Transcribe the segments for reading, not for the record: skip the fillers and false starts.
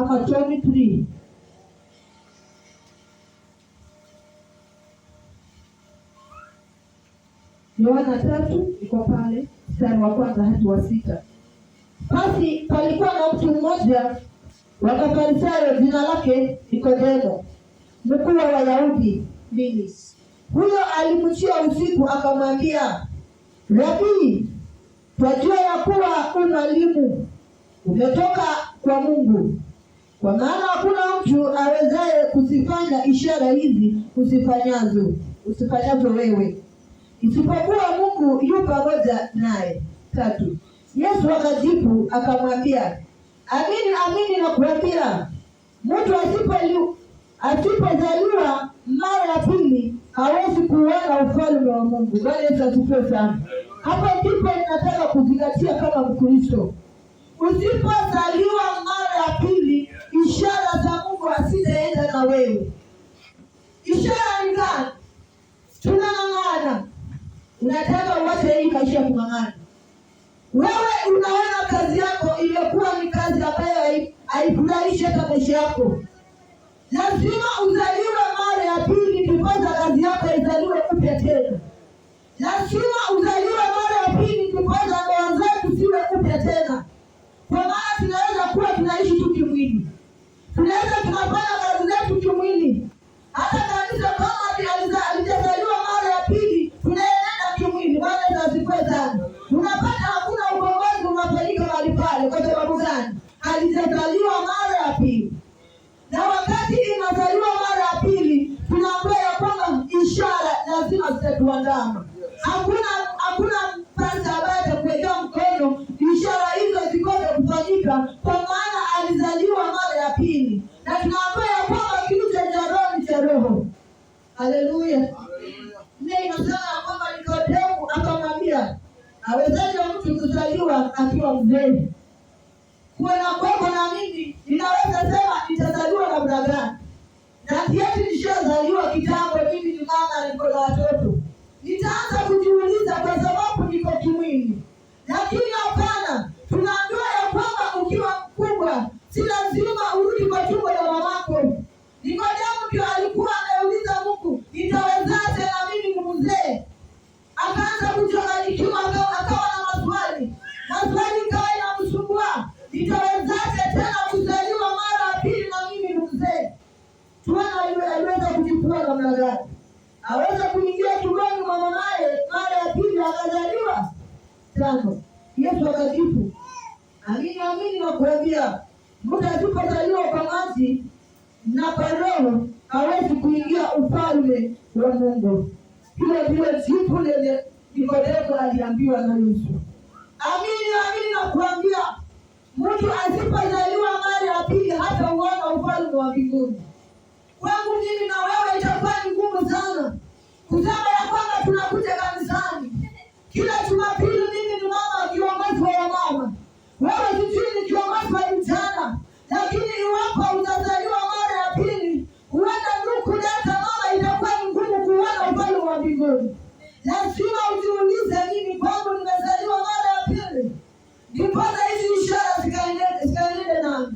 ama 23. Yohana 3 iko pale mstari wa 1 hadi wa 6. Basi palikuwa na mtu mmoja wa Mafarisayo, jina lake Nikodemo, mkuu wa Wayahudi. Huyo alimjia usiku akamwambia, Rabii, twajua ya kuwa mwalimu umetoka kwa Mungu, kwa maana hakuna mtu awezaye kuzifanya ishara hizi usifanyazo wewe, isipokuwa Mungu yu pamoja naye. 3. Yesu akajibu akamwambia, amini amini nakuambia, mtu asipozaliwa mara ya pili hawezi kuona ufalme wa Mungu. Bwana Yesu asifiwe sana. Hapa ndipo ninataka kuzingatia kama Mkristo. Usipozaliwa mara ya pili, ishara za Mungu hazitaenda na wewe. Ishara ni gani? Tunang'ang'ana. Unataka uache hii maisha kung'ang'ana. Wewe unaona kazi yako imekuwa ni kazi ambayo haifurahishi hata maisha yako. Lazima uzaliwe mara ya pili ndiposa kazi yako izaliwe upya tena. Lazima uzaliwe mara ya pili ndiposa ndoa zetu ziwe upya tena. Kwa maana tunaweza kuwa tunaishi tu kimwili. Tunaweza tunafanya kazi zetu kimwili. Hata kanisa kama alijazaliwa mara ya pili, tunaenda kimwili. Bwana asifiwe sana. Unapata hakuna ukombozi unafanyika mahali pale. Kwa sababu gani? Alijazaliwa mara ya pili. Na wakati inazaliwa mara ya pili, tunaambiwa ya kwamba ishara lazima zitatuandama. Hakuna pasta ambaye atakuwekea mkono ishara hizo zikose kufanyika, kwa maana alizaliwa mara ya pili. Na tunaambiwa ya kwamba kitu cha roho ni cha roho. Haleluya. Ndio inasema kwamba Nikodemo akamwambia, awezaje mtu kuzaliwa akiwa mzee? Kuna kwako na mimi ninaweza sema nitazaliwa na muda gani? Na kiasi nishazaliwa kitambo, mimi ni mama, niko na watoto. Nitaanza kujiuliza kwa sababu niko kimwili. Lakini hapana, tunaambiwa ya kwamba ukiwa mkubwa si lazima urudi kwa tumbo la mamako. Nikodemo ndio alikuwa ameuliza Mungu, nitawezaje na mimi ni mzee? Akaanza kuchanganyikiwa, akawa na maswali kawa inamsumbua. Nitawezaje tena kuzaliwa mara ya pili na mimi ni mzee? Tuona aliweza kujipua namna gani? Aweza kuingia tumboni mwa mamaye mara ya pili akazaliwa. 5. Yesu akajibu, amini amini nakuambia, mtu asipozaliwa kwa maji na kwa Roho hawezi kuingia ufalme wa Mungu. Hilo ndilo jibu lenye Nikodemo aliambiwa na Yesu. Amini amini nakuambia, mtu asipozaliwa mara ya pili hata uona ufalme wa mbinguni. Kwangu mimi na wewe itakuwa ni ngumu sana kusema ya kwamba tunakuja kanisani kila Jumapili. Mimi ni mama, kiongozi wa mama. Wewe sisi ni kiongozi wa vijana. Lakini iwapo utazaliwa mara ya pili, huenda ndugu dada mama, itakuwa ni ngumu kuona ufalme wa mbinguni. Lazima ujiulize, mimi kwangu nimezaliwa mara ya pili, ndiposa hizi ishara zikaenende nami.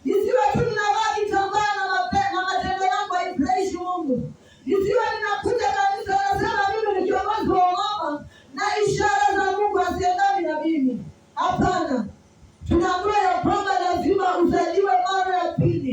Nisiwe tu ninavaa kitambaa na matendo yangu haifurahishi Mungu. Nisiwe ninakuja kanisa nasema mimi ni kiongozi wa mama na ishara za Mungu haziendani na mimi. Hapana. Tunaambiwa ya kwamba lazima uzaliwe mara ya pili.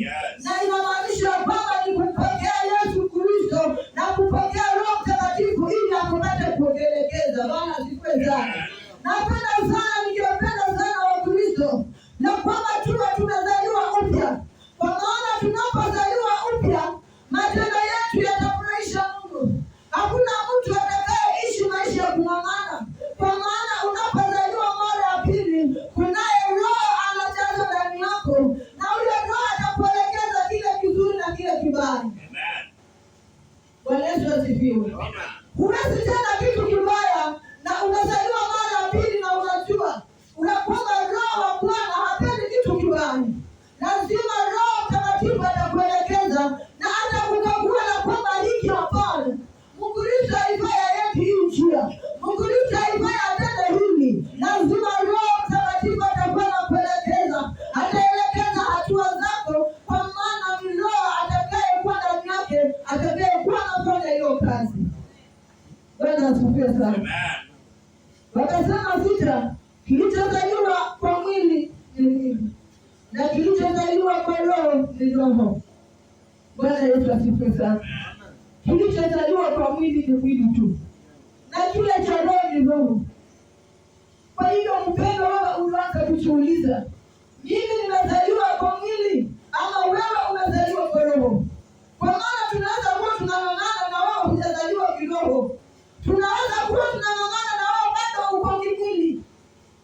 kilichozaliwa kwa roho ni roho. Bwana Yesu asifiwe sana. Kilichozaliwa kwa mwili ni mwili tu, na kile cha roho ni roho. Kwa hiyo mpendo, wewe unaanza kujiuliza, mimi nimezaliwa kwa mwili ama wewe umezaliwa kwa roho? Kwa maana tunaweza kuwa tunang'ang'ana na wao hujazaliwa kiroho. Tunaweza kuwa tunang'ang'ana na wao bado uko kimwili.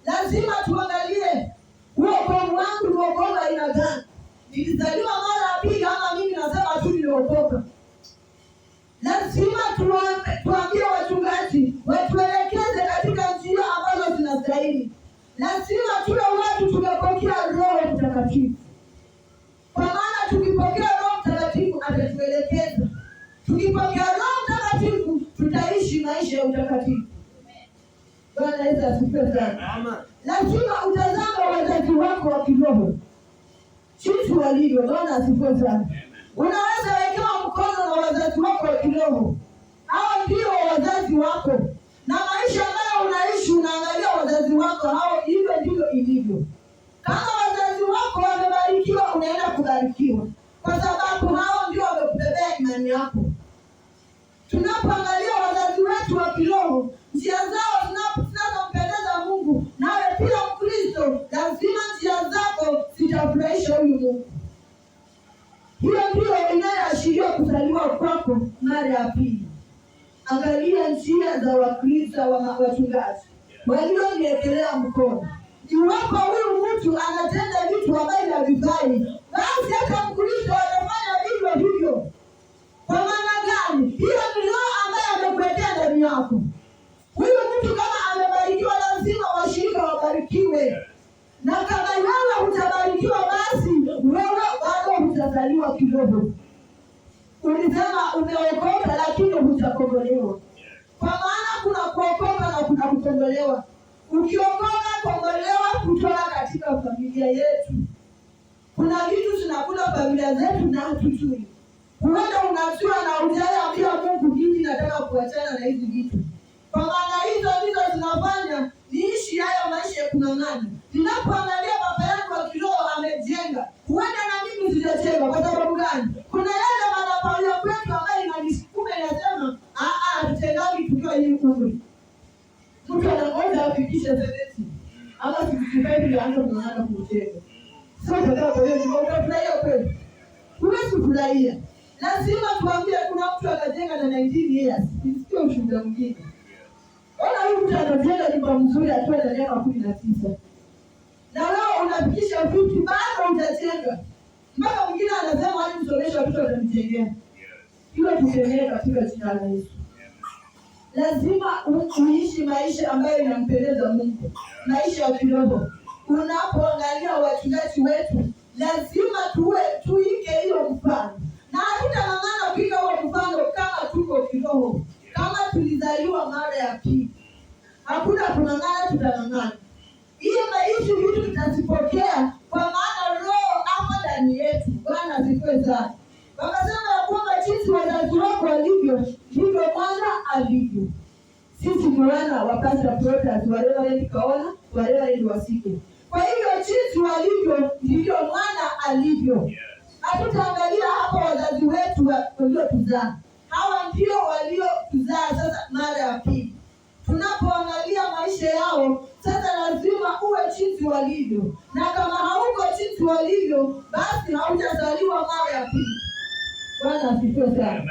Lazima tuangalie wokovu wangu ni wokovu aina gani? Nilizaliwa mara ya pili ama mimi nasema tu niliokoka? Lazima tuambie wachungaji watuelekeze katika njia ambazo zinastahili. Lazima tuwe watu tumepokea Roho Mtakatifu. Kwa maana tukipokea Roho Mtakatifu atatuelekeza. Tukipokea Roho Mtakatifu tutaishi maisha ya utakatifu. Bwana Yesu asifiwe sana. Lazima utazame wazazi wako wa kiroho jinsi walivyo. Bwana asifiwe sana. Unaweza wekewa mkono na wazazi wako wa kiroho. Hao ndio wazazi wako. Na maisha ambayo unaishi unaangalia wazazi wako hao, hivyo ndivyo ilivyo. Kama wazazi wako wamebarikiwa, unaenda kubarikiwa, kwa sababu hao ndio wamekubebea imani yako. Tunapoangalia wazazi wetu wa kiroho, njia zao zinazompendeza Mungu, nawe pia Mkristo, lazima njia zako zitafurahisha huyu Mungu. Hiyo ndio inayoashiria kuzaliwa kwako mara ya pili. Angalia njia za Wakristo wachungaji walioniekelea mkono. Iwapo huyu mtu anatenda vitu ambavyo havifai, basi hata Mkristo atafanya vivyo hivyo. Kwa maana gani? Hiyo ni roho ambayo amekuwekea ndani yako. Huyu mtu kama amebarikiwa, lazima washirika wabarikiwe. Na kama wewe hutabarikiwa, basi wewe bado hutazaliwa kiroho. Ulisema umeokoka lakini hutakombolewa. Kwa maana kuna kuokoka na kuna kukombolewa. Ukiokoka, kombolewa kutoka katika familia yetu. Kuna vitu tunakula familia zetu na hatujui. Huenda unajua na hujaambia Mungu, mimi nataka kuachana na hizi vitu. Kwa maana hizo ndizo zinafanya niishi hayo maisha ya kung'ang'ana. Ninapoangalia baba yangu wa kiroho amejenga, huenda na mimi sijajenga. Kwa sababu gani? Kuna yale madhabahu ya kwetu ambayo inanisukuma inasema, hatutengangi tukiwa hii umri. Mtu anangoja afikishe 70 ama 65 ndio aanze kung'ang'ana kujenga. Sio kwa sababu hiyo ni utafurahia kweli. Huwezi kufurahia. Lazima tuambie kuna mtu akajenga na 19 years. Sio ushuhuda mwingine. Ona huyu mtu anajenga nyumba mzuri akiwa na miaka 19. Na wewe unafikisha 50 bado hujajenga. Mpaka mwingine anasema hadi msomeshe watoto watamjengea. Hilo tusemee katika jina la Yesu. Lazima uishi maisha ambayo yanampendeza Mungu. Maisha ya kiroho. Unapoangalia wachungaji wetu, lazima tuige hiyo mfano. Na hatutang'ang'ana kuiga huo mfano kama tuko kiroho. Kama tulizaliwa mara ya pili, hakuna kung'ang'ana, tutang'ang'ana. Hiyo maisha vitu tutazipokea, kwa maana roho ama ndani yetu. Bwana asifiwe sana. Wakasema ya kwamba jinsi wazazi wako walivyo, ndivyo mwana alivyo. Sisi ni wana wa Pastor Protas, walewa ili kaona, walewa ili wasike. Kwa hivyo jinsi walivyo, ndivyo mwana alivyo. Hatutaangalia hapa wazazi wetu waliotuzaa. Hawa ndio waliotuzaa sasa mara ya pili. Tunapoangalia maisha yao, sasa lazima uwe jinsi walivyo. Na kama hauko jinsi walivyo, basi hautazaliwa mara ya pili. Bwana asifiwe sana.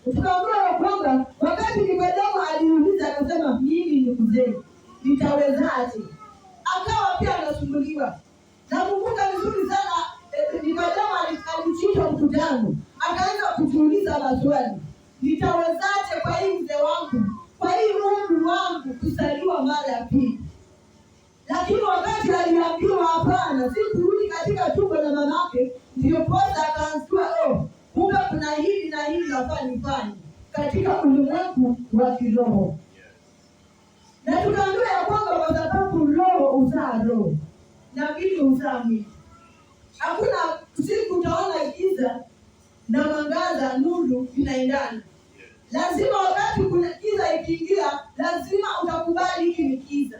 Tukaambiwa kwamba wakati Nikodemo aliuliza akasema, mimi ni mzee, nitawezaje? Akawa pia anasumbuliwa. Nakumbuka vizuri sana Nikodemo alichitwa mkutano. Akaanza kujiuliza maswali. Nitawezaje kwa hii mzee wangu, kwa hii umri wangu kuzaliwa mara ya pili? Lakini wakati aliambiwa hapana, si kurudi katika tumbo la mamake, ndio posa akaanzua, kumbe kuna hili na hili nafaa nifanye katika ulimwengu wa kiroho. Na tukaambiwa ya kwamba kwa sababu roho huzaa roho na mwili huzaa mwili. Hakuna siku utaona giza na mwangaza, nuru inaendana. Lazima wakati kuna giza ikiingia, lazima utakubali hiki ni giza.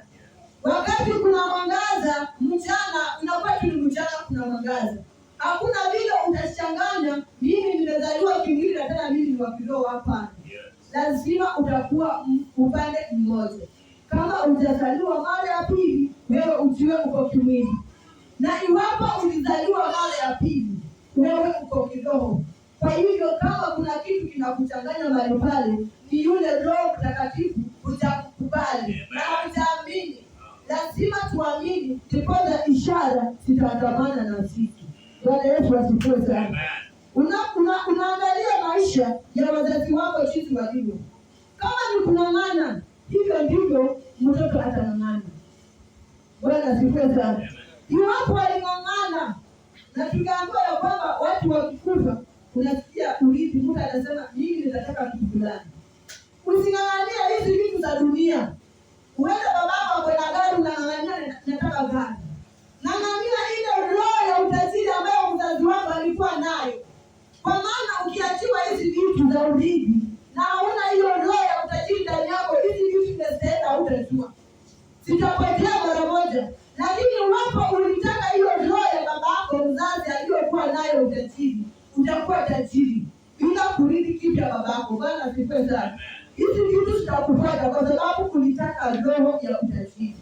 Wakati kuna mwangaza mchana, unakuwa tu mchana kuna mwangaza. Hakuna vile utachanganya mimi nimezaliwa kimwili na tena mimi ni wa kiroho hapa. Lazima utakuwa upande mmoja. Kama utazaliwa mara ya pili, wewe ujiwe uko kimwili. Na iwapo ulizaliwa mara ya pili, wewe uko kiroho. Kwa hivyo kama kuna kitu kinakuchanganya mahali pale, ni yule Roho Mtakatifu utakubali na utaamini. Lazima tuamini, ndipo ishara zitaandamana na sisi. Bwana Yesu asifiwe sana. Unaangalia maisha ya wazazi wako jinsi walivyo. Kama ni kung'ang'ana, hivyo ndivyo mtoto atang'ang'ana. Bwana asifiwe sana. Iwapo waling'ang'ana, na tukaambiwa ya kwamba watu wakikufa, unasikia urithi, mtu anasema mimi nitataka kitu fulani. Using'ang'ania hizi vitu za dunia. Uende babako ako na gari, unang'ang'ania nataka gari. Ng'ang'ania ile roho ya utajiri ambayo mzazi wako alikuwa nayo. Kwa maana ukiachiwa hizi vitu za urithi na hauna hiyo roho ya utajiri ndani yako, hizi vitu zitaenda hutajua. Zitapotea mara moja. Lakini unapo ulitaka hiyo roho ya babako mzazi aliyokuwa nayo utajiri, utakuwa tajiri bila kurithi kitu ya babako. Bwana asifiwe sana. Hizi vitu zitakufuata kwa sababu ulitaka roho ya utajiri.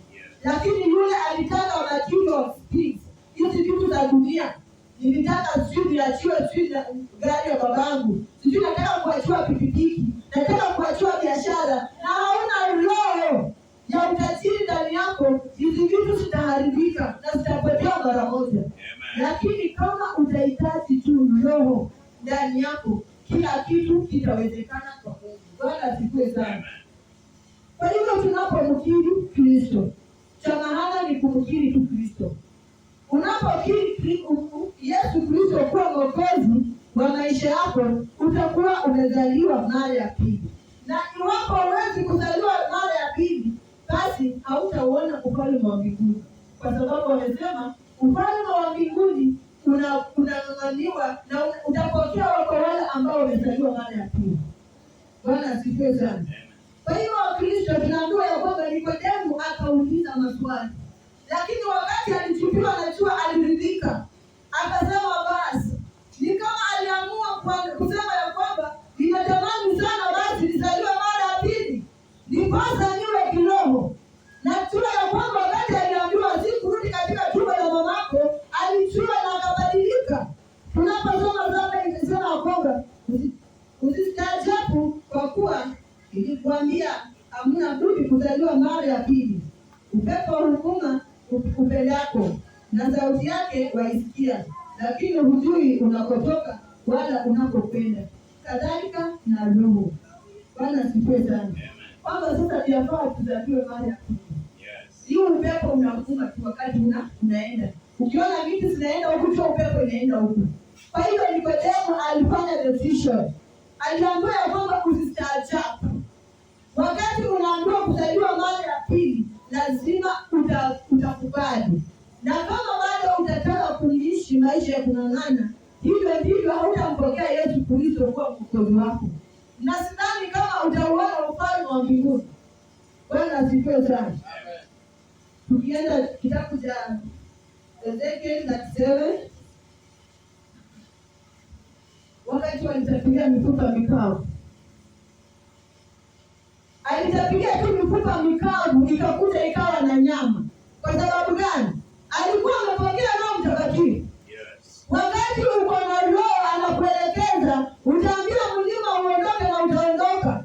Lakini yule alitaka material things, hizi vitu za dunia. Nilitaka sijui niachiwe gari ya babangu, sijui nataka kuachiwa pikipiki, nataka kuachiwa biashara, na hauna roho ya utajiri ndani yako, hizi vitu zitaharibika na zitapotea mara moja. Lakini kama utahitaji tu roho ndani yako, kila kitu kitawezekana kwa Mungu. Bwana asifiwe sana. Kwa hivyo tunapomkiri Kristo, cha maana ni kumkiri tu Kristo. Unapokiri Yesu Kristo kuwa Mwokozi wa maisha yako, utakuwa umezaliwa mara ya pili. Na iwapo huwezi kuzaliwa mara ya pili, basi hautauona ufalme wa mbinguni. Kwa sababu wamesema ufalme wa mbinguni unang'ang'aniwa na utapokea kwa wale ambao wamezaliwa mara ya pili. Bwana asifiwe sana. Kwa hiyo Wakristo tunaambiwa ya kwamba Nikodemo akauliza maswali. Lakini wakati alichukiwa anajua aliridhika. Akasema basi, ni kama aliamua kusema ya kwamba ninatamani sana basi nizaliwe mara ya pili, nipasa niwe kiroho. Na tuna ya kwamba wakati aliambiwa si kurudi katika tumbo la mamako, alichua na akabadilika. Tunaposoma sasa inasema kwamba usistaajabu kwa kuwa nilikwambia hamna budi kuzaliwa mara ya pili. Upepo huvuma mbele yako na sauti yake waisikia, lakini hujui unakotoka wala unakokwenda. Kadhalika na Roho. Bwana asifiwe sana. Kwamba sasa yafaa tuzaliwe mara ya pili. Hii upepo unavuma tu wakati unaenda. Ukiona vitu zinaenda huku, upepo inaenda huku. Kwa hiyo Nikodemo alifanya decision. Aliambiwa ya kwamba usistaajabu. Wakati unaambiwa kuzaliwa mara ya pili, lazima utakubali. Na kama bado utataka kuishi maisha ya kung'ang'ana, hivyo ndivyo hautampokea Yesu Kristo kuwa Mwokozi wako. Na sidhani kama utauona ufalme wa mbinguni. Bwana asifiwe sana. Tukienda kitabu cha Ezekiel 37, wakati walitapiga mifupa mikavu. Alitapiga tu mifupa mikavu ikakuta ikawa na nyama. Kwa sababu gani? Alikuwa amepokea Roho Mtakatifu. Wakati uko na Roho anakuelekeza, utaambia mlima uondoke na utaondoka.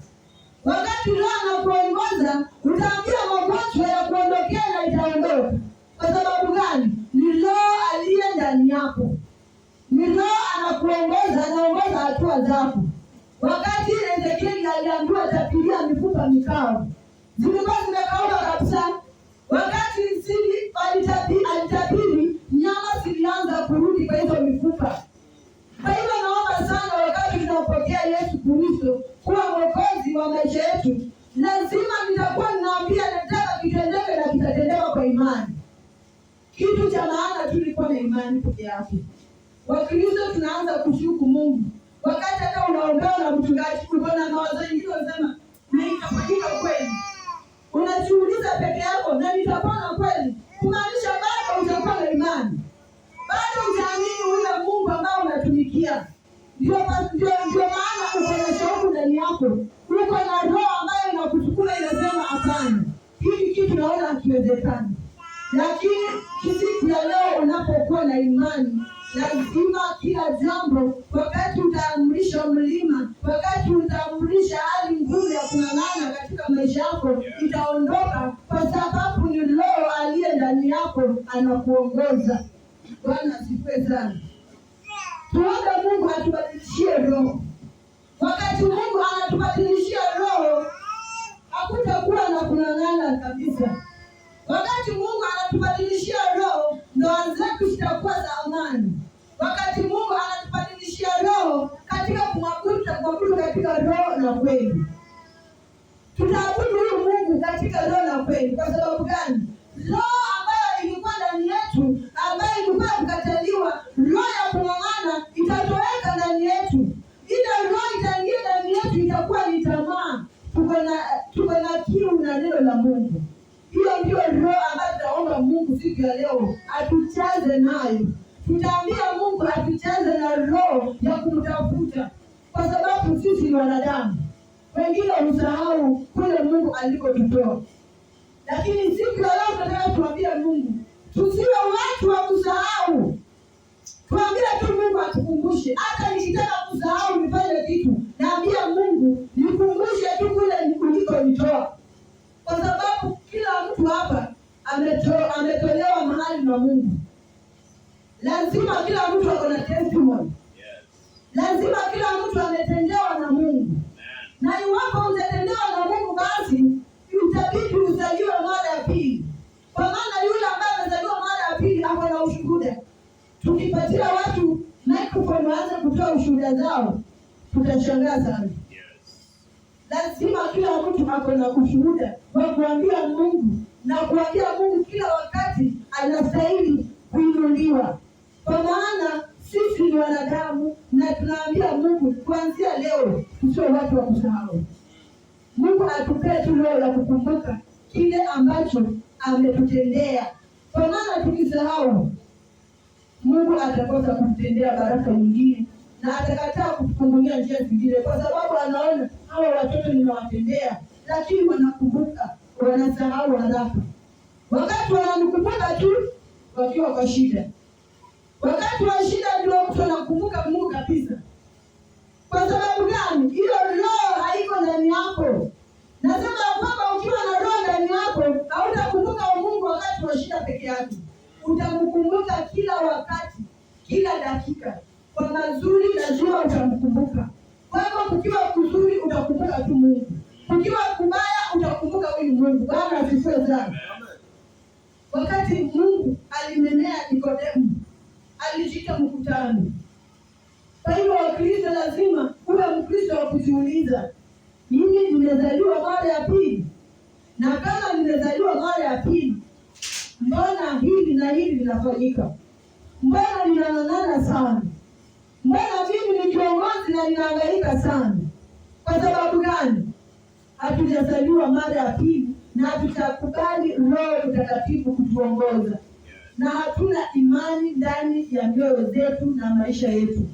Wakati Roho anakuongoza, utaambia magonjwa ya kuondokea na itaondoka. Kwa sababu gani? Ni Roho aliye ndani yako. Ni Roho anakuongoza, anaongoza hatua zako. Wakati Ezekieli aliambiwa tapilia mifupa mikavu, zilikuwa zimekauka kabisa. Wakati alitabiri, nyama zilianza kurudi kwa hizo mifupa. Kwa hivyo naomba sana, wakati tunapokea Yesu Kristo kuwa Mwokozi wa maisha yetu, lazima nitakuwa ninaambia nataka kitendeke na kitatendeka kwa imani. Kitu cha maana tulikuwa na imani peke yake. Wakristo tunaanza kushuku Mungu. Wakati hata unaombewa na mchungaji, kuna mawazo mengine unasema na itafanyika kweli. unajiuliza peke yako, na nitapona kweli? Kumaanisha bado utakuwa na imani, bado utaamini ule Mungu ambao unatumikia. Ndio maana uko na shauku ndani yako, uko na roho ambayo inakusukuma, inasema hapana, hili kitu naona hakiwezekani. Lakini siku ya leo unapokuwa na imani, lazima kila jambo, wakati utaamrisha mlima, wakati utaamrisha hali ngumu ya kung'ang'ana katika maisha yako, itaondoka, kwa sababu ni roho aliye ndani yako anakuongoza. Bwana asifiwe sana. Tuombe Mungu atubadilishie roho. Wakati Mungu anatubadilishia roho, hakutakuwa na kung'ang'ana kabisa. Wakati Mungu anatubadilishia roho, ndoa zetu zitakuwa za amani. Wakati Mungu anatubadilishia roho, katika kumwabudu katika roho na kweli, tutaabudu huyu Mungu katika roho na kweli. Kwa sababu gani? Roho ambayo ilikuwa ndani yetu, ambayo ilikuwa kukataliwa, roho ya kung'ang'ana itatoweka ndani yetu. Ile roho itaingia ndani yetu, itakuwa ni tamaa. Tuko na kiu na neno la Mungu. Hiyo ndio roho ambayo tunaomba Mungu siku ya leo atujaze nayo. Tutaambia Mungu atujaze na roho ya kumtafuta, kwa sababu sisi ni wanadamu. Wengine usahau kule Mungu alikotutoa. Lakini siku ya leo tunataka tuambie Mungu, tusiwe watu wa kusahau. Tuambie tu Mungu atukumbushe. Hata nikitaka kusahau nifanye kitu, naambia Mungu nikumbushe tu kule ulikonitoa. Kwa sababu kila mtu hapa ametolewa mahali na Mungu. Lazima kila mtu ako na testimony. Lazima kila mtu ametendewa na Mungu. Na iwapo utatendewa na Mungu, basi itabidi uzaliwe mara ya pili. Kwa maana yule ambaye amezaliwa mara ya pili ako na ushuhuda. Tukipatia watu microphone waanze kutoa ushuhuda zao, tutashangaa sana. Lazima kila mtu ako na ushuhuda wa kuambia Mungu, na kuambia Mungu kila wakati anastahili kuinuliwa. Kwa maana sisi ni wanadamu, na tunaambia Mungu kuanzia leo sio watu wa kusahau. Mungu atupee tu roho ya kukumbuka kile ambacho ametutendea. Kwa maana tukisahau, Mungu atakosa kututendea baraka nyingine, na atakataa kutufungulia njia zingine, kwa sababu anaona hawa watoto ninawatendea, lakini wanakumbuka, wanasahau haraka. Wakati wanamkumbuka tu wakiwa kwa shida. Wakati wa shida ndio mtu anakumbuka Mungu kabisa. Kwa sababu gani? Hiyo roho haiko ndani yako. Nasema kwamba ukiwa na roho ndani yako, hautakumbuka Mungu wakati wa shida peke yake. Utamkumbuka kila wakati, kila dakika. Kwa mazuri lazima utamkumbuka. Kwa hivyo kukiwa kuzuri utakumbuka tu Mungu. Kukiwa kubaya utakumbuka huyu Mungu. Bwana asifiwe sana. Wakati Mungu alimnenea Nikodemu, alijiita mkutano. Kwa hivyo Wakristo lazima uwe Mkristo wa kujiuliza, mimi nimezaliwa mara ya pili? Na kama nimezaliwa mara ya pili, mbona hili na hili linafanyika? Mbona ninang'ang'ana sana? Mbona mimi ni kiongozi na ninahangaika sana? Kwa sababu gani? Hatujazaliwa mara ya pili, na hatutakubali Roho Mtakatifu kutuongoza, na hatuna imani ndani ya mioyo zetu na maisha yetu.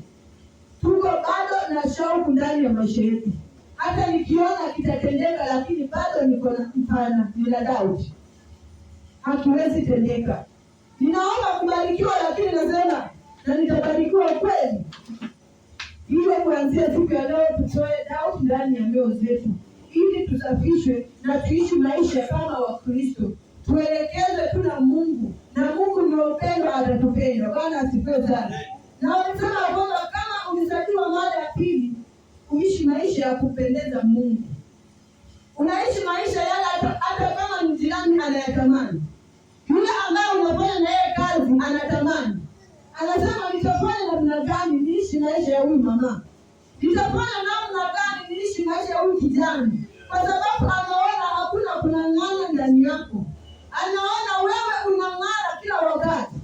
Tuko bado na shauku ndani ya maisha yetu. Hata nikiona kitatendeka, lakini bado niko na mpana, nina doubt. Hakiwezi tendeka. Ninaomba kubarikiwa, lakini nasema na nitabarikiwa kweli. Hiyo kuanzia siku ya leo tutoe doubt ndani ya mioyo zetu, ili tusafishwe na tuishi maisha kama Wakristo. Tuelekezwe tu na Mungu, na Mungu ni upendo, atatupenda. Bwana asifiwe sana. Na wanasema kwamba kama ulizaliwa mara ya pili, uishi maisha ya kupendeza Mungu. Unaishi maisha yale hata kama ni jirani anayatamani. Yule ambaye unafanya na yeye kazi anatamani. Anasema nitafanya namna gani niishi maisha ya huyu mama? Nitafanya namna gani niishi maisha ya huyu kijana? Kwa sababu anaona hakuna kunang'ana ndani yako. Anaona wewe unang'ara kila wakati.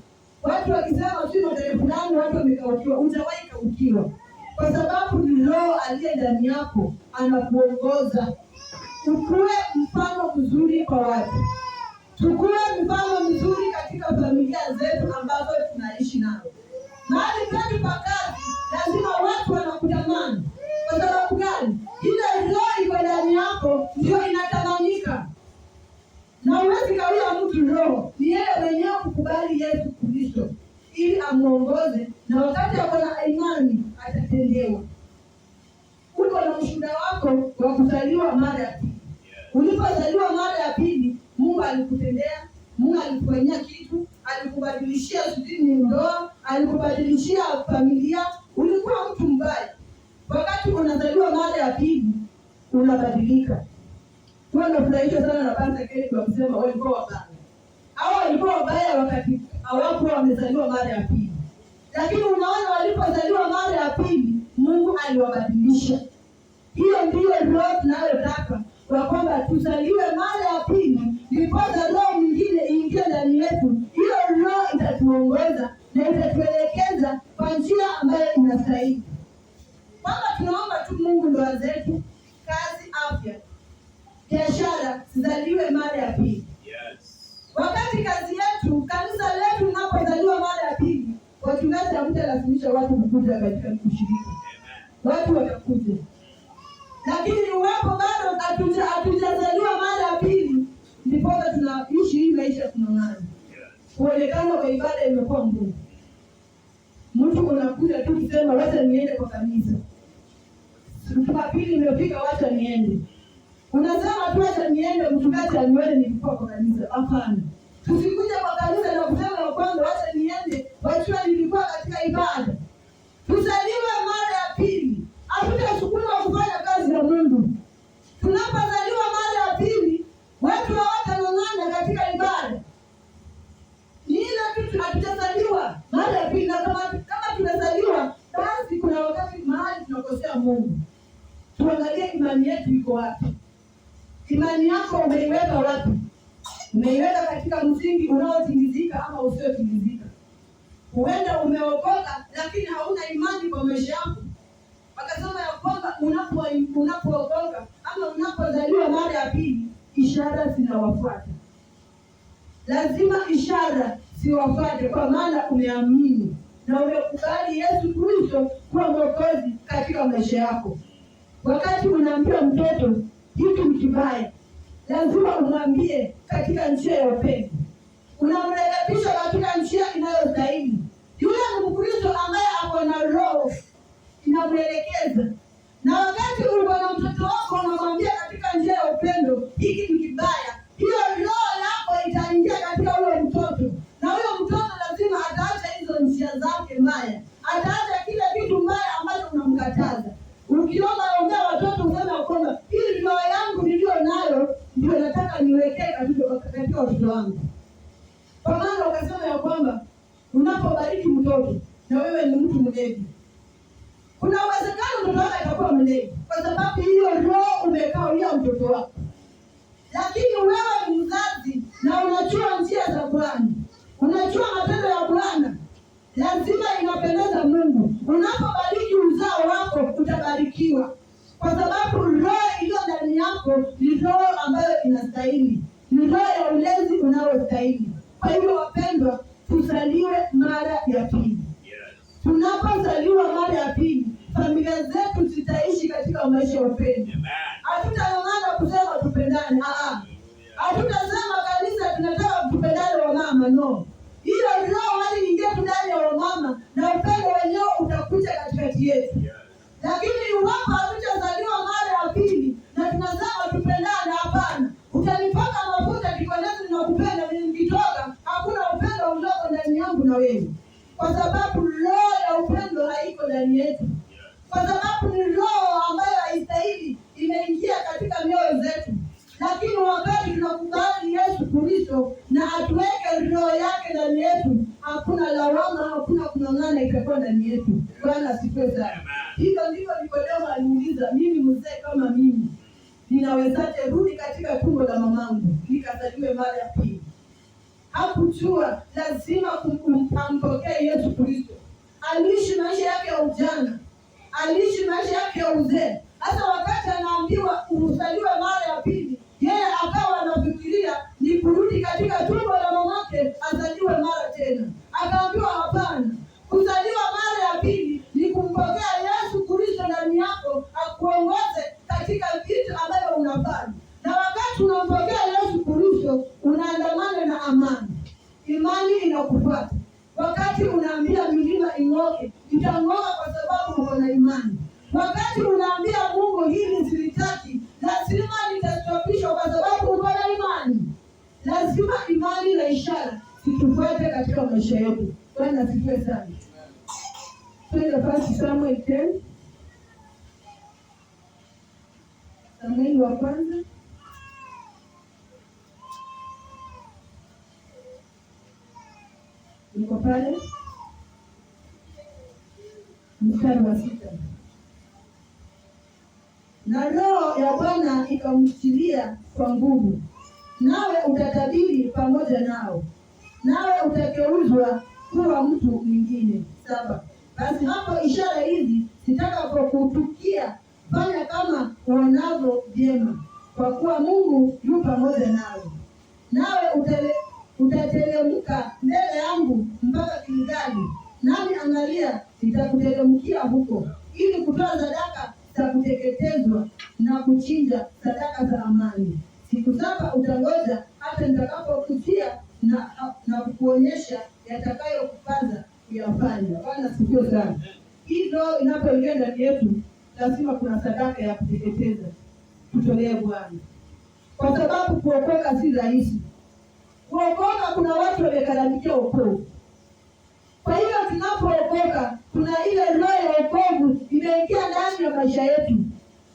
Watu wakisema sio tarehe fulani watu wamekaukiwa, utawahi kaukiwa. Kwa sababu ni Roho aliye ndani yako anakuongoza. tukue mfano mzuri kwa watu, tukue mfano mzuri katika familia zetu ambazo tunaishi nazo. Mahali petu pa kazi lazima watu wanakutamani. Kwa sababu gani? Ile roho iko ndani yako ndio inatamanika. Na huwezi kawia mtu roho, ni yeye mwenyewe kukubali Yesu Kristo ili amuongoze, na wakati ako na imani atatendewa. Uko na ushuhuda wako wa kuzaliwa mara ya pili. Ulipozaliwa mara ya pili, Mungu alikutendea, Mungu alikufanyia kitu, alikubadilishia sudini ndoa, alikubadilishia familia. Ulikuwa mtu mbaya. Wakati unazaliwa mara ya pili, unabadilika. Tunafurahishwa sana na Pastor Kelly kwa kusema walikuwa wabaya. Hao walikuwa wabaya wakati hawakuwa wamezaliwa mara ya pili. Lakini unaona walipozaliwa mara ya pili, Mungu aliwabadilisha. Hiyo ndiyo roho tunayotaka, kwa kwamba tuzaliwe mara ya pili, ndiposa roho mwingine iingie ndani yetu. Hiyo roho itatuongoza na itatuelekeza kwa njia ambayo inastahili. Kwamba tunaomba tu Mungu ndoa zetu, kazi, afya, biashara zizaliwe mara ya pili. Wakati kazi yetu, kanisa letu linapozaliwa mara ya pili, wachungaji hamtalazimisha watu kukuja katika ushirika. Watu watakuja. Lakini iwapo bado hatujazaliwa mara ya pili, ndipo tunaishi hii maisha tunang'ana. Kuonekana kwa ibada imekuwa ngumu. Mtu unakuja tu kusema wacha niende kwa kanisa. Jumapili imefika wacha niende. Unasema tu wacha niende, mchungaji anione nilikuwa kwa kanisa. Hapana. Tusikuja kwa kanisa na kusema kwamba wacha niende, wacha nilikuwa katika ibada. Tuzaliwe mara ya pili. Hatutasukuma kufanya kazi ya Mungu. Tunapozaliwa mara ya pili, watu hawatanong'ana katika ibada. Ni ile tu hatujazaliwa mara ya pili, na kama tunazaliwa, basi kuna wakati mahali tunakosea Mungu. Tuangalie imani yetu iko wapi. Imani yako umeiweka wapi? Umeiweka katika msingi unaotingizika ama usiotingizika? Huenda umeokoka lakini hauna imani kwa maisha yako. Wakasema ya kwamba unapookoka ama unapozaliwa mara ya pili, ishara zinawafuata. Lazima ishara ziwafuate, kwa maana umeamini na umekubali Yesu Kristo kuwa Mwokozi katika maisha yako. Wakati unaambia mtoto kitu kibaya, lazima umwambie katika njia ya upendo. Unamrekebisha katika njia inayostahili. Yule Mkristo ambaye ako na roho inamwelekeza. Na wakati uko na mtoto wako unamwambia katika njia ya upendo, hiki ni kibaya, hiyo roho yako itaingia katika huyo mtoto. Na huyo mtoto lazima ataacha hizo njia zake mbaya. Ataacha kile kitu mbaya ambacho unamkataza. Ukiomba ongea watoto useme kwamba hii roho yangu niliyo nayo ndio nataka niwekee katika watoto wangu. Kwa maana wakasema ya kwamba unapobariki mtoto na wewe ni mtu mlevi, kuna uwezekano mtoto wako atakuwa mlevi kwa sababu hiyo roho umekawia mtoto wako. Lakini wewe ni mzazi na unajua njia za Bwana, unajua matendo ya Bwana, lazima inapendeza Mungu. Unapobariki uzao wako utabarikiwa, kwa sababu roho iliyo ndani yako ni roho ambayo inastahili, ni roho ya ulezi unaostahili. Kwa hivyo wapendwa, tuzaliwe mara ya pili. Tunapozaliwa mara ya pili, familia zetu zitaishi katika maisha ya upendo. Hatutaongana kusema tupendane. Hatutasema kanisa tunataka tupendane wa mama, no. Hilo roho hali ingie ndani ya wamama na upendo wenyewe utakuja katikati yetu. Lakini iwapo hatujazaliwa mara ya pili na tunasema tupendane, hapana. Utanipaka mafuta kikolezi na kupenda, nikitoka hakuna upendo ulio ndani yangu na wewe. Kwa sababu roho ya upendo haiko ndani yetu. Kwa sababu ni roho ambayo haistahili imeingia katika mioyo zetu. Lakini wakati tunakubali Yesu Kristo na atuweke roho yake ndani yetu, hakuna lawama, hakuna kunong'ana itakuwa ndani yetu. Bwana asifiwe sana. Hivyo ndivyo Nikodemo aliuliza, mimi mzee kama mimi, ninawezaje rudi katika tumbo la mamangu nikazaliwe mara ya pili? Hakujua lazima kumpokea Yesu Kristo. Aliishi maisha yake ya ujana, aliishi maisha yake ya uzee. Hata wakati anaambiwa uzaliwe mara ya pili, utang'oa kwa sababu uko na imani. Wakati unaambia Mungu hili silitaki, lazima litastopishwa kwa sababu uko na imani. Lazima imani na ishara situfuate katika maisha yetu. Bwana asifiwe sana. Twende first Samuel 10. Samueli wa kwanza. Niko pale mstari wa 6. Na Roho ya Bwana ikamtilia kwa nguvu, nawe utatabiri pamoja nao, nawe utageuzwa kuwa mtu mwingine. 7. Basi hapo ishara hizi zitakapokutukia, fanya kama uonavyo vyema, kwa kuwa Mungu yu pamoja nawe. Nawe utateremka mbele yangu mpaka Gilgali, nami angalia nitakuteremkia huko, ili kutoa sadaka za kuteketezwa na kuchinja sadaka za amani. Siku 7 utangoja hata nitakapokutia na kukuonyesha yatakayokupaza kuyafanya. Bwana sifiwe sana. Hilo inapoingia ndani yetu, lazima kuna sadaka ya kuteketeza tutolee Bwana, kwa sababu kuokoka si rahisi. Kuokoka, kuna watu wamekaramikia wokovu. Kwa hiyo tunapookoka, kuna ile roho ya wokovu imeingia ndani ya maisha yetu,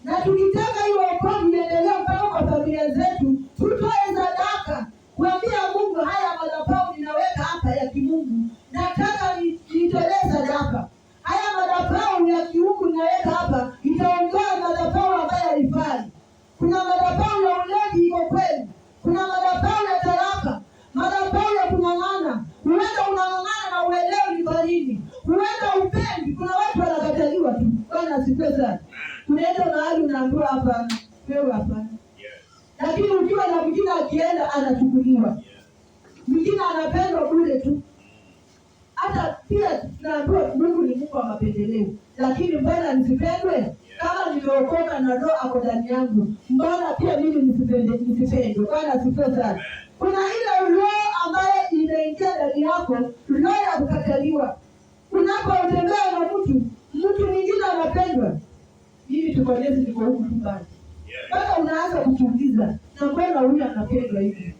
na tukitaka hiyo wokovu iendelee mpaka kwa familia zetu, tutoe sadaka kuambia Mungu, haya madhabahu ninaweka hapa ya kimungu, nataka nitolee sadaka. Haya madhabahu ya kiungu ninaweka hapa, itaondoa madhabahu ambayo haifai. Kuna madhabahu ya ulevi iko kweli, kuna madhabahu ya talaka, madhabahu ya kung'ang'ana. Huenda unang'ang'ana na uelewi ni kwa nini, huenda upendi. Kuna watu wanakataliwa tu. Bwana asifiwe sana. Unaenda mahali unaambiwa hapa, wewe hapa. Lakini ukiwa na mwingine akienda anachukuliwa. Mwingine anapendwa bure tu. Hata pia tunaambiwa Mungu ni Mungu wa mapendeleo. Lakini mbona nisipendwe? Kama nimeokoka na Roho ako ndani yangu, mbona pia mimi nisipendwe? Bwana asifiwe sana. Kuna ile roho ambayo inaingia ndani yako, roho ya kukataliwa. Unapotembea na mtu mwingine anapendwa. Hivi tukolezi niko huku mbali. Bado unaanza kuchungiza, na mbona huyu anapendwa hivi?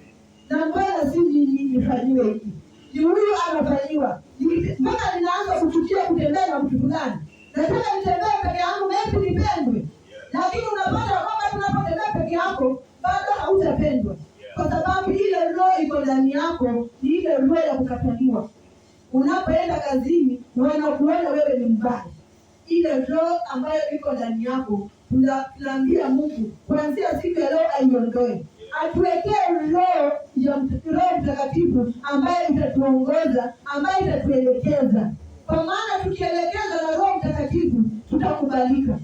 Na mbona si mimi nifanyiwe hivi? Ni huyu anafanyiwa. Mpaka ninaanza kuchukia kutembea na mtu fulani. Nataka nitembee peke yangu na nipendwe. Lakini unapata kwamba tunapotembea peke yako bado hautapendwa. Kwa sababu ile roho iko ndani yako ni ile roho ya kukataliwa. Unapoenda kazini wanakuona wewe ni mbaya. Ile roho ambayo iko ndani yako, tunaambia Mungu kuanzia siku ya leo aiondoe. Atuwekee roho Mtakatifu ambayo itatuongoza, ambayo itatuelekeza. Kwa maana tukielekezwa na Roho Mtakatifu tutakubalika.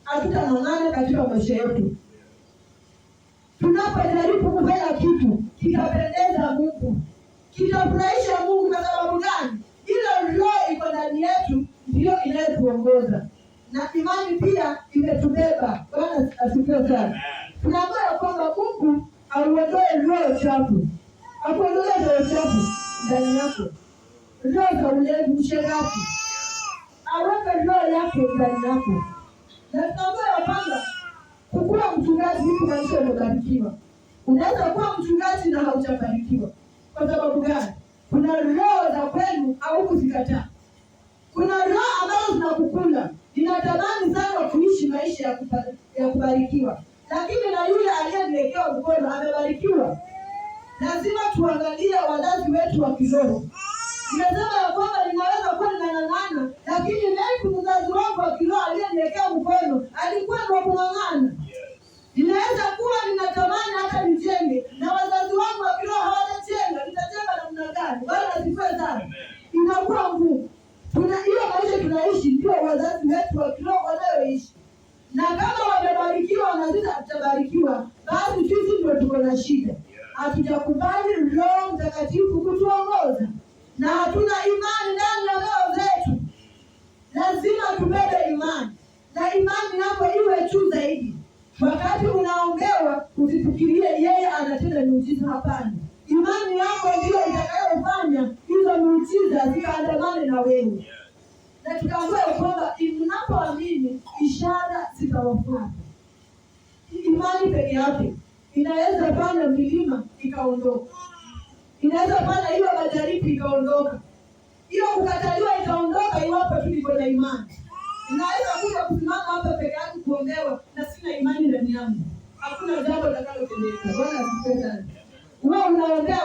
Hatutang'ang'ana katika maisha yetu. Tunapojaribu kufanya kitu kitapendeza Mungu, kitafurahisha Mungu. Kwa sababu gani? Ile roho iko ndani yetu ndio inayotuongoza, na imani pia imetubeba. Bwana asifiwe sana. Tunaambiwa kwamba Mungu auondoe roho chafu, akuondoe roho chafu ndani yako, roho za ulevi, usherati, aweke roho yake ndani yako. Na tunaambiwa kwamba kukuwa mchungaji ni kumaanisha umebarikiwa. Unaweza kuwa mchungaji na haujabarikiwa. Kwa sababu gani? Kuna roho za kwenu au kuzikataa. Kuna roho ambazo zinakukula. Ninatamani sana kuishi maisha ya kubarikiwa. Lakini na yule aliyeniwekea mkono amebarikiwa. Lazima tuangalie wazazi wetu wa kiroho. Nimesema ya kwamba ninaweza kuwa ninang'ang'ana, lakini naibu mzazi wangu wa kiroho aliyeniwekea mkono alikuwa ni wa kung'ang'ana. Ninaweza kuwa ninatamani hata nijenge, na wazazi wangu wa kiroho hawajajenga. Nitajenga namna gani? Bwana asifiwe sana. Inakuwa ngumu. Hiyo maisha tunaishi ndio wazazi wetu wa kiroho wanayoishi. Na kama wamebarikiwa na sisi hatutabarikiwa, basi sisi ndio tuko na shida. Hatujakubali Roho Mtakatifu kutuongoza, na hatuna imani ndani ya roho zetu. Lazima tubebe imani, na imani yako iwe juu zaidi. Wakati unaombewa usifikirie yeye anatenda miujiza. Hapana, imani yako ndio itakayofanya hizo miujiza zikaandamane na wewe. na tukaambiwa kwamba mnapoamini ishara zitawafuata. Imani peke yake inaweza fanya milima ikaondoka, inaweza fanya hiyo majaribu ikaondoka, hiyo kukataliwa ikaondoka, iwapo tu niko na imani. Inaweza kuja kusimama hapa peke yake kuombewa na sina imani ndani yangu, hakuna jambo litakalotendeka. Bwana asifiwe sana. Wewe unaombea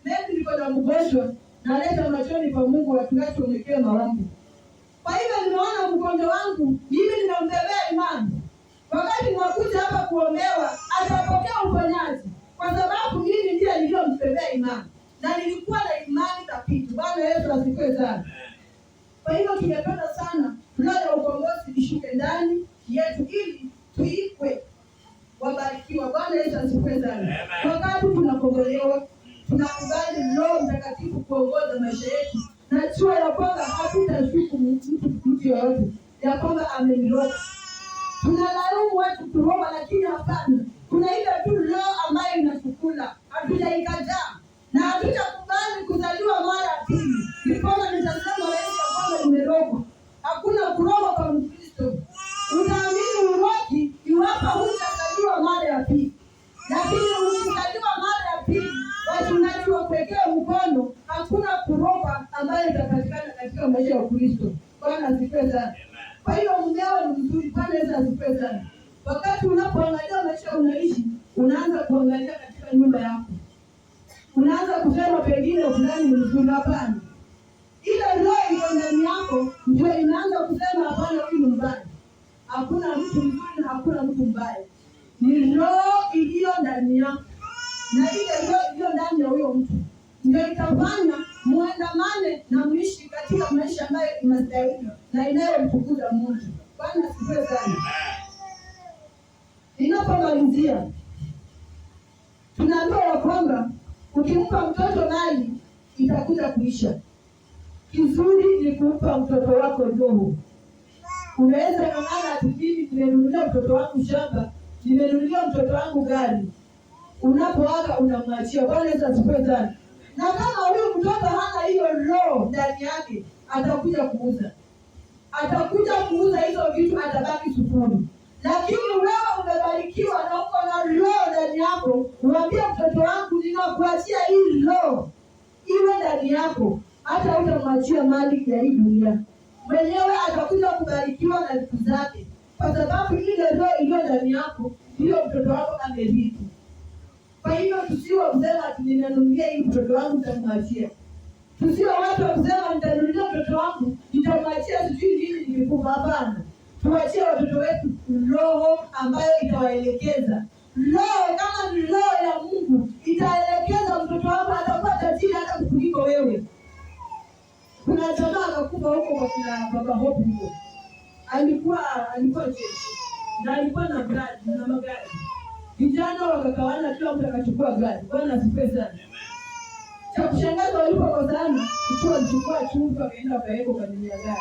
mimi niko na mgonjwa, naleta machoni kwa Mungu, watuache umekee maombi. Kwa hivyo nimeona mgonjwa wangu, mimi ninaombea imani. Wakati mwakuja hapa kuombewa, atapokea uponyaji, kwa sababu mimi ndiye niliyomtembea imani na nilikuwa na imani thabiti. Bwana Yesu asifiwe sana. Kwa hivyo tungependa sana roho ya ukombozi ishuke ndani yetu ili tuikwe wabarikiwa. Bwana Yesu asifiwe sana. Wakati tunakombolewa, tunakubali Roho Mtakatifu kuongoza maisha yetu, na jua ya kwamba hatutashuku mtu yoyote ya kwamba ameniroga. Tunalaumu watu kuroga, lakini hapana. Kuna ile tu roho ambayo inasukula, hatujaikataa na hatutakubali kuzaliwa mara ya pili. Ndipo nitasema wewe kwamba nimerogwa. Hakuna kuroga kwa Mkristo. Utaamini urogi iwapo hutazaliwa mara ya pili. Lakini ukizaliwa mara ya pili, wachungaji wakuwekea mkono, hakuna kuroga ambayo itapatikana katika maisha ya Kristo. Bwana asifiwe sana. Kwa hiyo mmewa ni mzuri. Bwana Yesu asifiwe sana. Wakati unapoangalia maisha unaishi, unaanza kuangalia katika nyumba yako. Unaanza kusema pengine fulani ni mzuri. Hapana. Ile roho iko ndani yako ndio inaanza kusema hapana, huyu ni mbaya. Hakuna mtu mzuri na hakuna mtu mbaya. Ni roho iliyo ndani yako. Na ile roho iliyo ndani ya huyo mtu ndio itafanya muandamane na muishi katika maisha ambayo inastahili na inayomtukuza Mungu. Bwana asifiwe sana. Ninapomalizia, tunaambiwa kwamba ukimpa mtoto mali itakuja kuisha. Kizuri ni kumpa mtoto wako roho. Unaweza ng'ang'ana atubini, nimenunulia mtoto wangu shamba, nimenunulia mtoto wangu gari. Unapoaga unamwachia. Bwana Yesu asifiwe sana. Na kama huyu mtoto hana hiyo roho ndani yake, atakuja kuuza. Atakuja kuuza hizo vitu, atabaki sufuri. Lakini wewe umebarikiwa na uko na roho ndani yako, uambie mtoto wangu ninakuachia hii roho iwe ndani yako, hata utamwachia mali ya hii dunia. Mwenyewe atakuja kubarikiwa na vitu zake, kwa sababu ile roho iliyo ndani yako ndio mtoto wako amerithi. Kwa hivyo tusiwe kusema ninanunulia hii mtoto wangu nitamwachia. Tusiwe watu wa kusema nitanunulia mtoto wangu nitamwachia sijui nini nikikufa. Hapana. Tuachie watoto wetu roho ambayo itawaelekeza. Roho kama ni roho ya Mungu itaelekeza mtoto wako, atakuwa tajiri hata kuliko wewe. Kuna jamaa akakufa huko kwa kina Baba Hope huko. Alikuwa jeshi na alikuwa na gari na magari. Vijana wakakawana, kila mtu akachukua gari. Bwana asifiwe sana. Cha kushangaza walipokosana, mtu alichukua chumvi akaenda akaweka kwa ndani ya gari.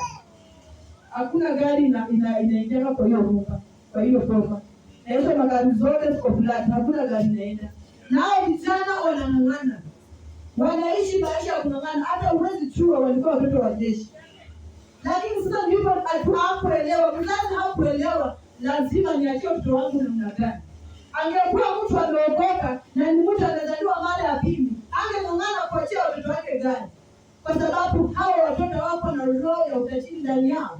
Hakuna gari inaingia kwa hiyo nyumba, kwa hiyo boma. Na hizo magari zote ziko flat, hakuna gari inaenda. Na hao vijana wanang'ang'ana. Wanaishi maisha ya kung'ang'ana, hata uwezi chua walikuwa watoto wa jeshi. Lakini sasa ndipo hakuelewa, mzazi hakuelewa, lazima niachie mtoto wangu namna gani. Angekuwa mtu ameokoka na ni mtu amezaliwa mara ya pili, angeng'ang'ana kuachia watoto wake gari, kwa sababu hao watoto wako na roho ya utajiri ndani yao.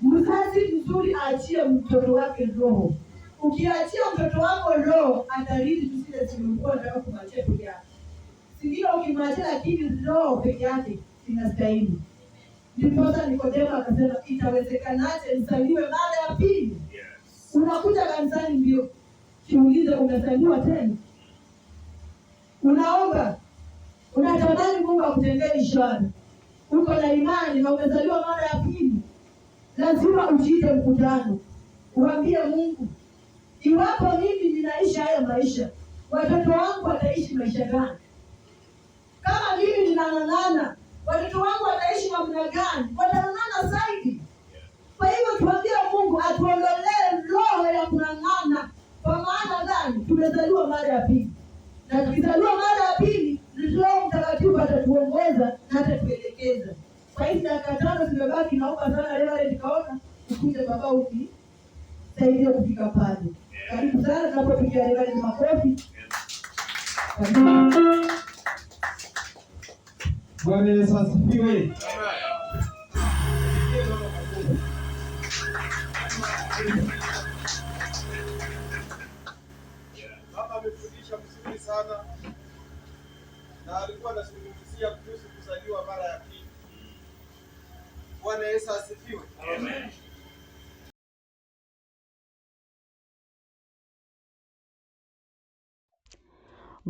Mzazi mzuri aachie mtoto wake roho. Ukiachia mtoto wako roho, atarithi tusile zilikuwa nataka kumwachia peke yake. Singine ukimwachia lakini roho peke yake inastahili. Ndiposa Nikodemo akasema itawezekanaje nizaliwe mara ya pili? Unakuja kanisani mbio, kiulize unazaliwa tena. Unaomba, unatamani Mungu akutendee ishara. Uko na imani na umezaliwa mara ya pili. Lazima ujiite mkutano. Uambie Mungu, iwapo mimi ninaishi haya maisha, watoto wangu wataishi maisha gani? Kama mimi ninang'ang'ana, watoto wangu wataishi namna gani? Watang'ang'ana zaidi. Kwa hivyo tuambie Mungu atuondolee roho ya kung'ang'ana. Kwa maana gani? Tumezaliwa mara ya pili. Na tukizaliwa mara ya pili, Roho Mtakatifu atatuongoza na atatuelekeza. Kwa hivyo dakika 5 zimebaki. nimebaki naomba sana leo nikaona ukuje baba saidia kufika pale. Karibu sana tunapopigia leo makofi. Bwana Yesu asifiwe. Amen.